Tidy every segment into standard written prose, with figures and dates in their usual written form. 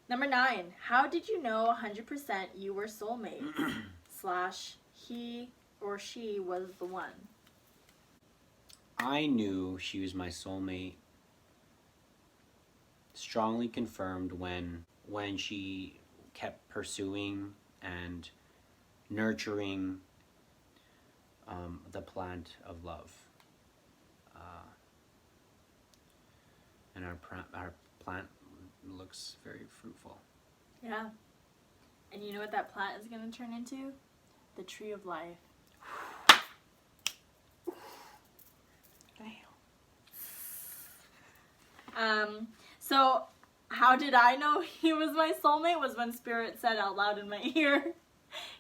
Number 9. How did you know 100% you were soulmates? Slash, he or she was the one. I knew she was my soulmate. Strongly confirmed when she kept pursuing and nurturing the plant of love. And our plant looks very fruitful. Yeah. And you know what that plant is going to turn into? The tree of life. So how did I know he was my soulmate was when Spirit said out loud in my ear,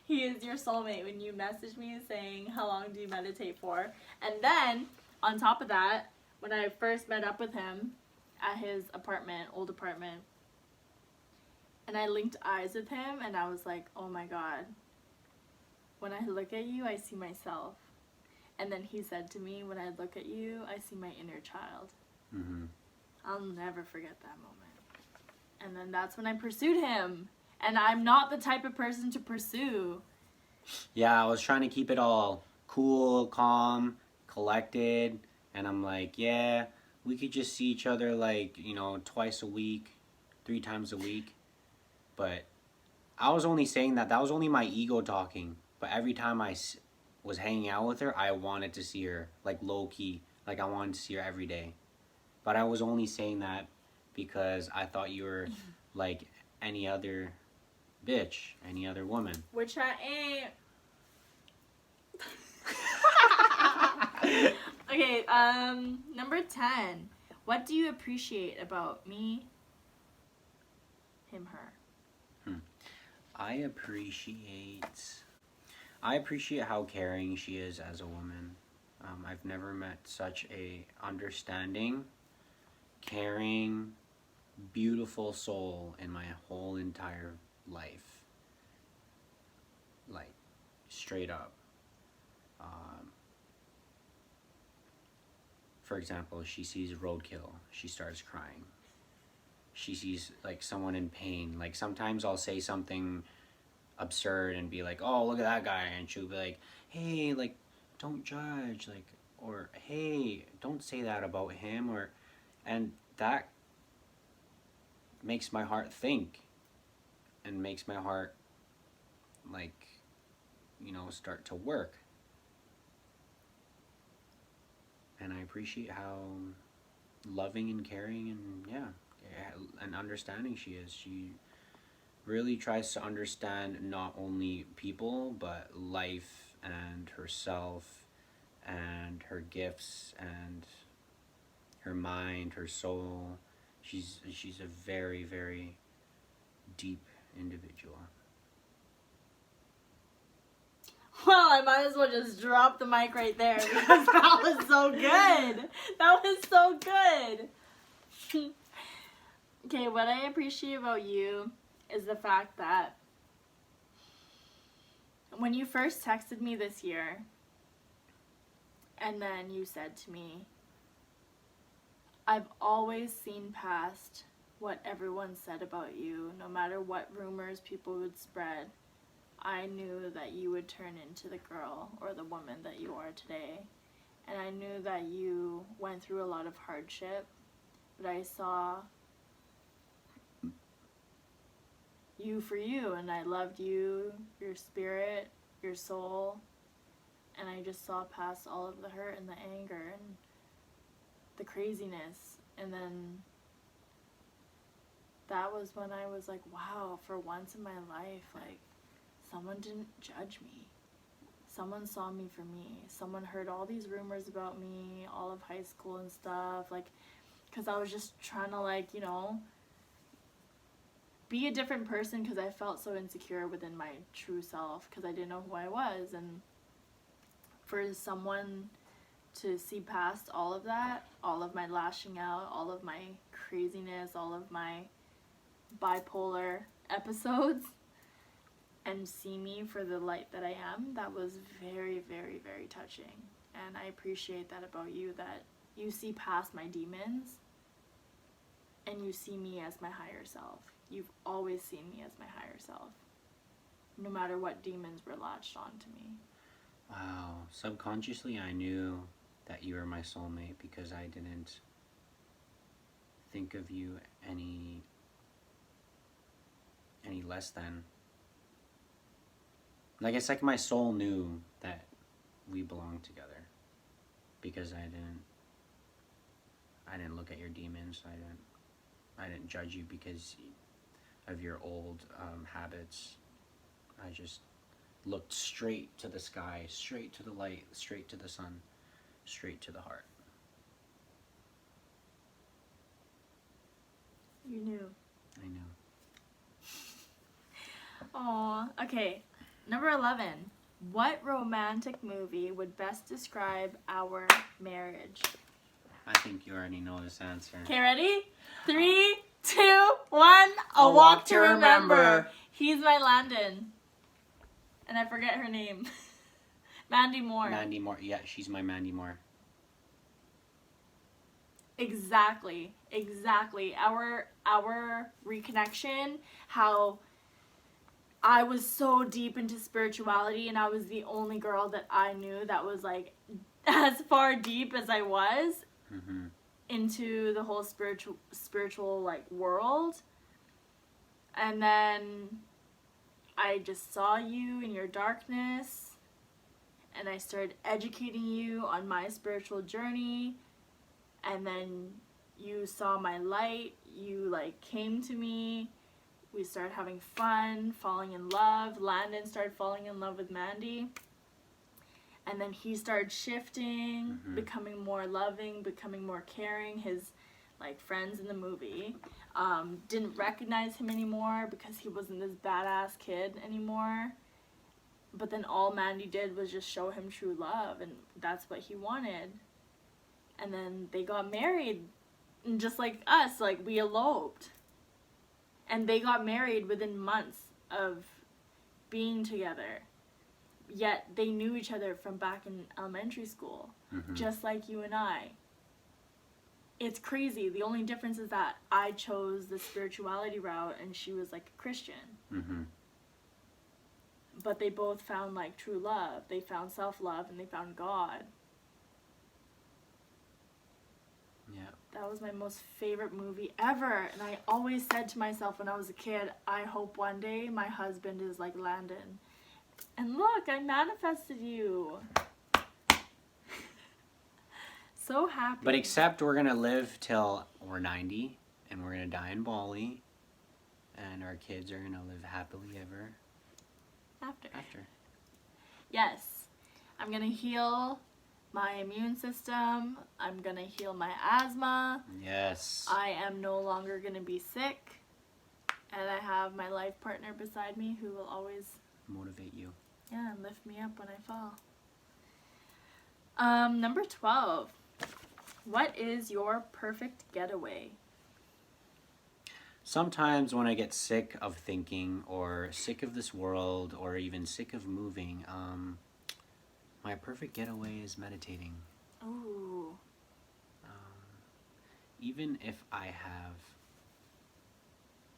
he is your soulmate, when you messaged me saying, how long do you meditate for? And then, on top of that, when I first met up with him at his apartment, old apartment, and I linked eyes with him, and I was like, oh my God, when I look at you, I see myself. And then he said to me, when I look at you, I see my inner child. Mm-hmm. I'll never forget that moment. And then that's when I pursued him. And I'm not the type of person to pursue. Yeah, I was trying to keep it all cool, calm, collected. And I'm like, yeah, we could just see each other like, twice a week, 3 times a week. But I was only saying that was only my ego talking. But every time I was hanging out with her, I wanted to see her, like low key. Like I wanted to see her every day. But I was only saying that because I thought you were like any other bitch, any other woman. Which I ain't. Okay, number 10. What do you appreciate about me, him, her? I appreciate how caring she is as a woman. I've never met such a understanding, caring, beautiful soul in my whole entire life. Like, straight up. For example, she sees roadkill, she starts crying. She sees like someone in pain. Like sometimes I'll say something absurd and be like, oh, look at that guy, and she'll be like, hey, like, don't judge, like, or hey, don't say that about him, and that makes my heart think and makes my heart like start to work. And I appreciate how loving and caring and understanding she is. She really tries to understand not only people but life and herself and her gifts and her mind, her soul. She's a very, very deep individual. Well, I might as well just drop the mic right there because that was so good. That was so good. Okay, what I appreciate about you is the fact that when you first texted me this year, and then you said to me, I've always seen past what everyone said about you, no matter what rumors people would spread. I knew that you would turn into the girl or the woman that you are today. And I knew that you went through a lot of hardship, but I saw you for you, and I loved you, your spirit, your soul, and I just saw past all of the hurt and the anger and the craziness. And then that was when I was like, wow, for once in my life, like, someone didn't judge me. Someone saw me for me. Someone heard all these rumors about me, all of high school and stuff, like, because I was just trying to, like, be a different person because I felt so insecure within my true self because I didn't know who I was. And for someone to see past all of that, all of my lashing out, all of my craziness, all of my bipolar episodes, and see me for the light that I am, that was very, very, very touching. And I appreciate that about you, that you see past my demons and you see me as my higher self. You've always seen me as my higher self, no matter what demons were latched onto me. Wow. Subconsciously, I knew that you were my soulmate because I didn't think of you any less than. Like, it's like my soul knew that we belonged together because I didn't look at your demons. I didn't judge you because of your old habits. I just looked straight to the sky, straight to the light, straight to the sun, straight to the heart. You knew. I knew. Aw, okay. Number 11. What romantic movie would best describe our marriage? I think you already know this answer. Okay, ready? 3, 2, 1. A Walk to Remember. He's my Landon. And I forget her name. Mandy Moore. Mandy Moore. Yeah, she's my Mandy Moore. Exactly. Our reconnection, how I was so deep into spirituality and I was the only girl that I knew that was like as far deep as I was into the whole spiritual like world. And then I just saw you in your darkness and I started educating you on my spiritual journey. And then you saw my light, you like came to me, we started having fun, falling in love. Landon started falling in love with Mandy. And then he started shifting, becoming more loving, becoming more caring. His like friends in the movie didn't recognize him anymore because he wasn't this badass kid anymore. But then all Mandy did was just show him true love, and that's what he wanted. And then they got married, and just like us, like we eloped. And they got married within months of being together. Yet they knew each other from back in elementary school, just like you and I. It's crazy. The only difference is that I chose the spirituality route and she was like a Christian. But they both found like true love. They found self-love and they found God. Yeah. That was my most favorite movie ever. And I always said to myself when I was a kid, I hope one day my husband is like Landon. And look, I manifested you. So happy. But except we're going to live till we're 90 and we're going to die in Bali and our kids are going to live happily ever After. Yes. I'm going to heal my immune system. I'm going to heal my asthma. Yes. I am no longer going to be sick. And I have my life partner beside me who will always motivate you. Yeah, and lift me up when I fall. Number 12. What is your perfect getaway? Sometimes when I get sick of thinking or sick of this world or even sick of moving, my perfect getaway is meditating. Ooh. Even if I have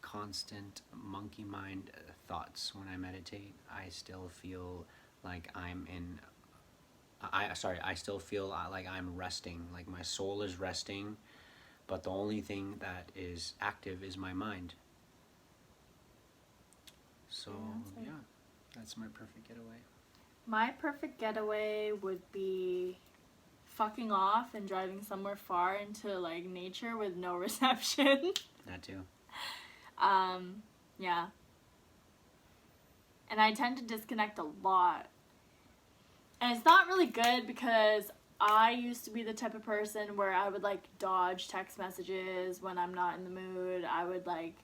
constant monkey mind thoughts when I meditate, I still feel like I still feel like I'm resting, like my soul is resting, but the only thing that is active is my mind. So yeah, that's my perfect getaway. My perfect getaway would be fucking off and driving somewhere far into like nature with no reception. That too. Yeah. And I tend to disconnect a lot. And it's not really good because I used to be the type of person where I would like dodge text messages when I'm not in the mood. I would like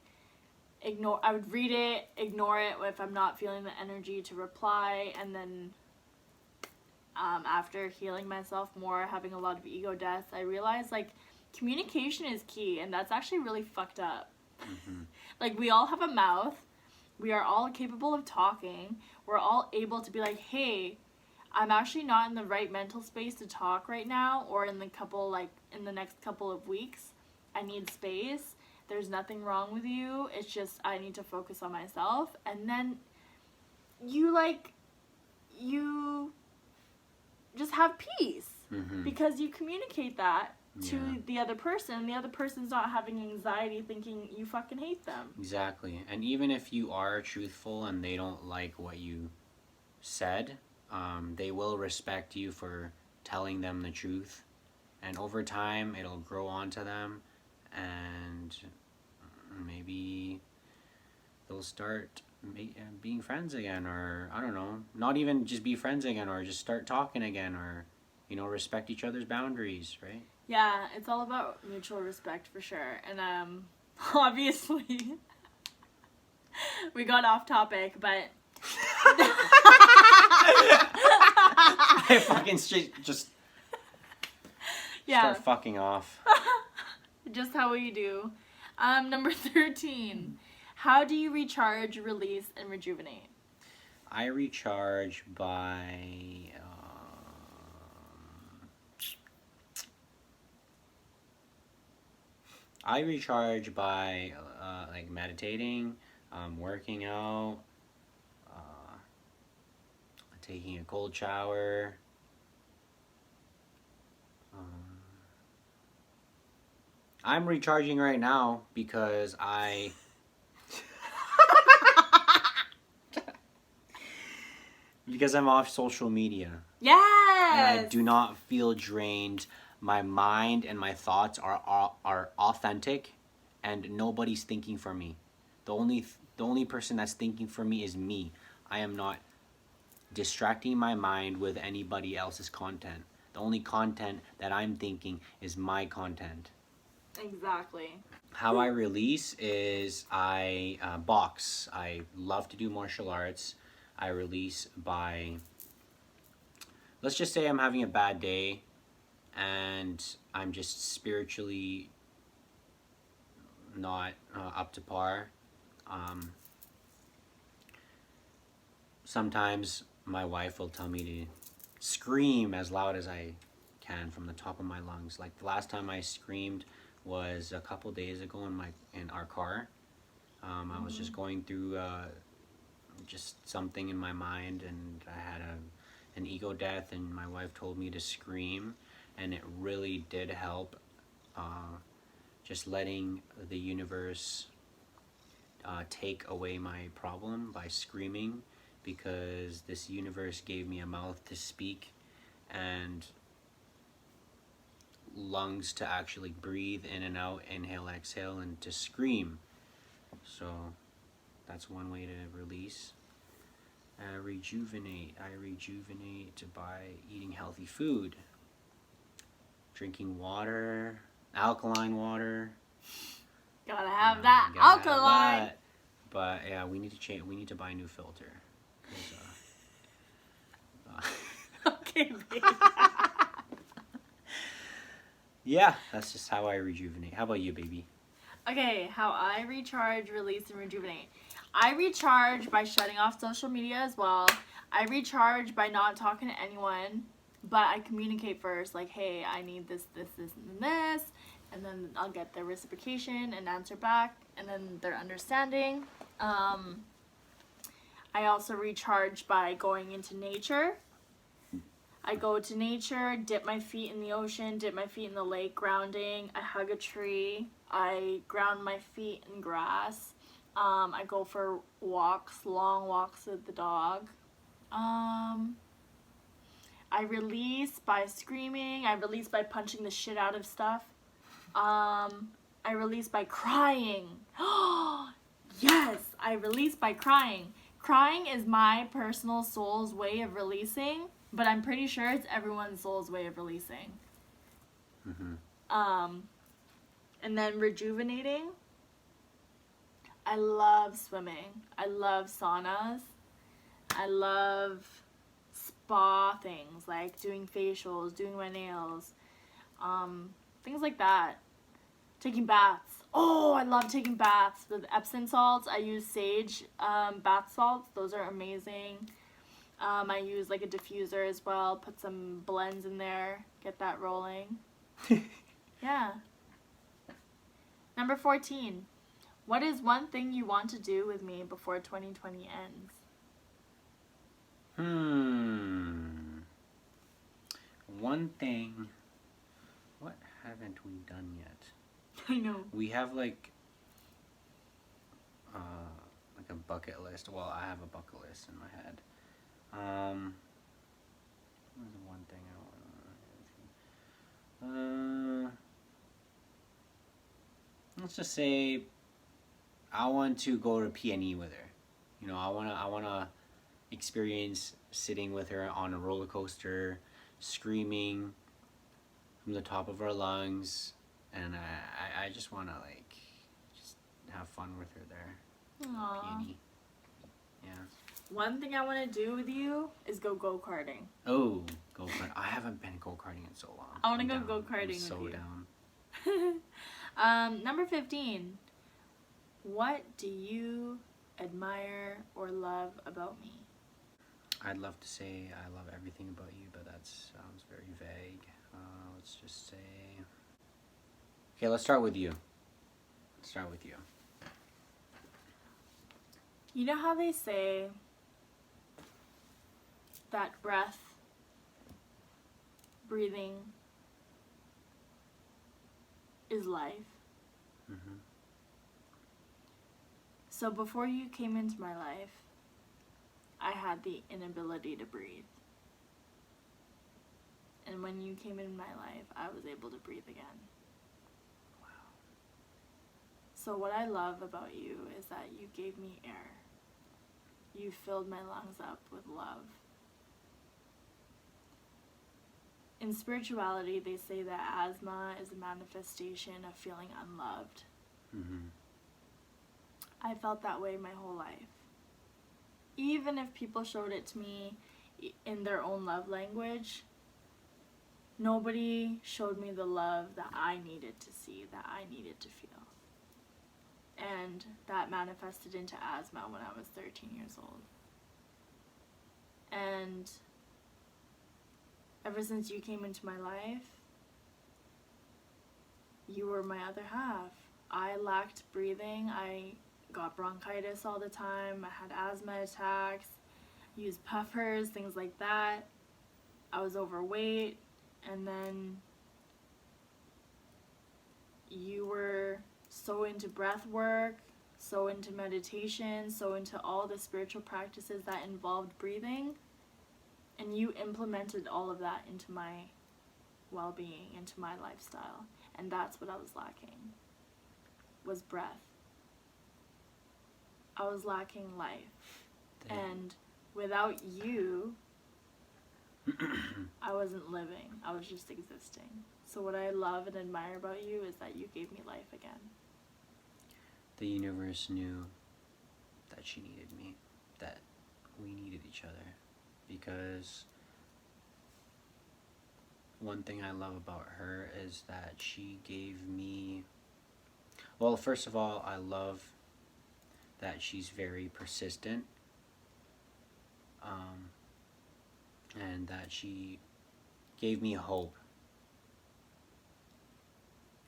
I would read it, ignore it if I'm not feeling the energy to reply, and then after healing myself more, having a lot of ego deaths, I realized like communication is key, and that's actually really fucked up. Like we all have a mouth, we are all capable of talking, we're all able to be like, hey, I'm actually not in the right mental space to talk right now, or in the next couple of weeks I need space, there's nothing wrong with you. It's just I need to focus on myself. And then you just have peace because you communicate that to the other person. The other person's not having anxiety thinking you fucking hate them. Exactly. And even if you are truthful and they don't like what you said, they will respect you for telling them the truth. And over time, it'll grow onto them, and maybe they'll start being friends again, or I don't know, not even just be friends again, or just start talking again, or respect each other's boundaries, right? Yeah, it's all about mutual respect for sure. And obviously we got off topic, but I fucking just start fucking off. Just how we do. Number 13. How do you recharge, release, and rejuvenate? I recharge by like meditating, working out, taking a cold shower. I'm recharging right now because because I'm off social media. Yes! And I do not feel drained. My mind and my thoughts are authentic, and nobody's thinking for me. The only person that's thinking for me is me. I am not distracting my mind with anybody else's content. The only content that I'm thinking is my content. Exactly. How I release is I box. I love to do martial arts. I release by, let's just say I'm having a bad day and I'm just spiritually not up to par. Sometimes my wife will tell me to scream as loud as I can from the top of my lungs. Like the last time I screamed was a couple days ago in our car. I was just going through just something in my mind, and I had an ego death, and my wife told me to scream, and it really did help. Just letting the universe take away my problem by screaming, because this universe gave me a mouth to speak and lungs to actually breathe in and out, inhale, exhale, and to scream. So that's one way to release. Rejuvenate. I rejuvenate by eating healthy food, drinking water, alkaline water. Gotta have that alkaline. Have that. But yeah, we need to change. We need to buy a new filter. Okay, babe. Yeah, that's just how I rejuvenate. How about you, baby? Okay, how I recharge, release, and rejuvenate. I recharge by shutting off social media as well. I recharge by not talking to anyone, but I communicate first, like, hey, I need this, and this, and then I'll get their reciprocation and answer back, and then their understanding. I also recharge by going into nature. I go to nature, dip my feet in the ocean, dip my feet in the lake, grounding. I hug a tree. I ground my feet in grass. I go for walks, long walks with the dog. I release by screaming. I release by punching the shit out of stuff. I release by crying. Yes, I release by crying. Crying is my personal soul's way of releasing, but I'm pretty sure it's everyone's soul's way of releasing. And then rejuvenating. I love swimming. I love saunas. I love spa things, like doing facials, doing my nails, things like that. Taking baths. Oh, I love taking baths with Epsom salts. I use sage bath salts. Those are amazing. I use like a diffuser as well. Put some blends in there. Get that rolling. Yeah. Number 14. What is one thing you want to do with me before 2020 ends? One thing. What haven't we done yet? I know. We have like a bucket list. Well, I have a bucket list in my head. What is the one thing I want? Let's just say I want to go to PNE with her. You know, I wanna experience sitting with her on a roller coaster, screaming from the top of our lungs, and I just wanna like just have fun with her there. Aww. PNE. Yeah. One thing I want to do with you is go go-karting. Oh, go-kart. I haven't been go-karting in so long. I want to I'm go down. go-karting with I'm so you. down. Number 15. What do you admire or love about me? I'd love to say I love everything about you, but that sounds very vague. Let's just say... Okay, let's start with you. Let's start with you. You know how they say that breath, breathing is life? Mm-hmm. So before you came into my life, I had the inability to breathe. And when you came into my life, I was able to breathe again. Wow. So what I love about you is that you gave me air. You filled my lungs up with love. In spirituality, they say that asthma is a manifestation of feeling unloved. Mm-hmm. I felt that way my whole life. Even if people showed it to me in their own love language, nobody showed me the love that I needed to see, that I needed to feel. And that manifested into asthma when I was 13 years old. And ever since you came into my life, you were my other half. I lacked breathing. I got bronchitis all the time. I had asthma attacks, used puffers, things like that. I was overweight. And then you were so into breath work, so into meditation, so into all the spiritual practices that involved breathing. And you implemented all of that into my well-being, into my lifestyle. And that's what I was lacking, was breath. I was lacking life. Damn. And without you, I wasn't living. I was just existing. So what I love and admire about you is that you gave me life again. The universe knew that she needed me, that we needed each other, because one thing I love about her is that she gave me, well, first of all, I love that she's very persistent, and that she gave me hope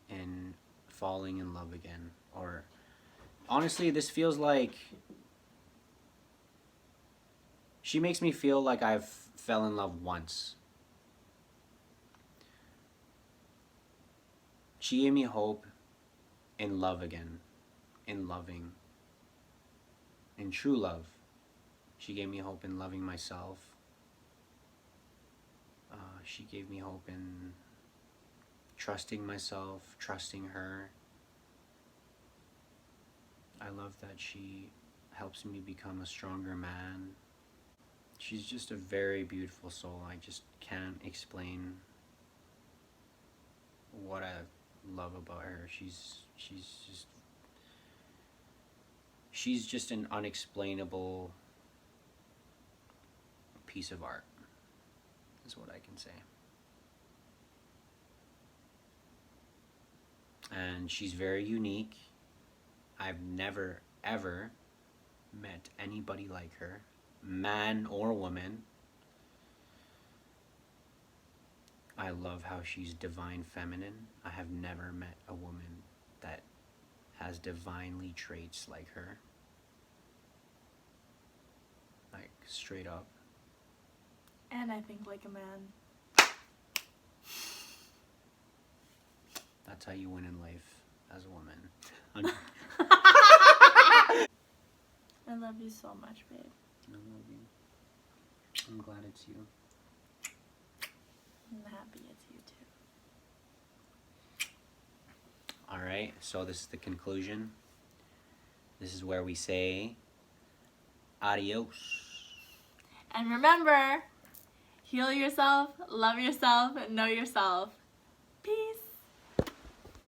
in falling in love again. Or honestly, this feels like she makes me feel like I've fell in love once. She gave me hope in love again, in loving, in true love. She gave me hope in loving myself. She gave me hope in trusting myself, trusting her. I love that she helps me become a stronger man. She's just a very beautiful soul. I just can't explain what I love about her. She's just an unexplainable piece of art, is what I can say. And she's very unique. I've never, ever met anybody like her, man or woman. I love how she's divine feminine. I have never met a woman that has divinely traits like her. Like, straight up. And I think like a man. That's how you win in life as a woman. I love you so much, babe. I love you. I'm glad it's you. I'm happy it's you too. All right, so this is the conclusion. This is where we say adios. And remember, heal yourself, love yourself, know yourself.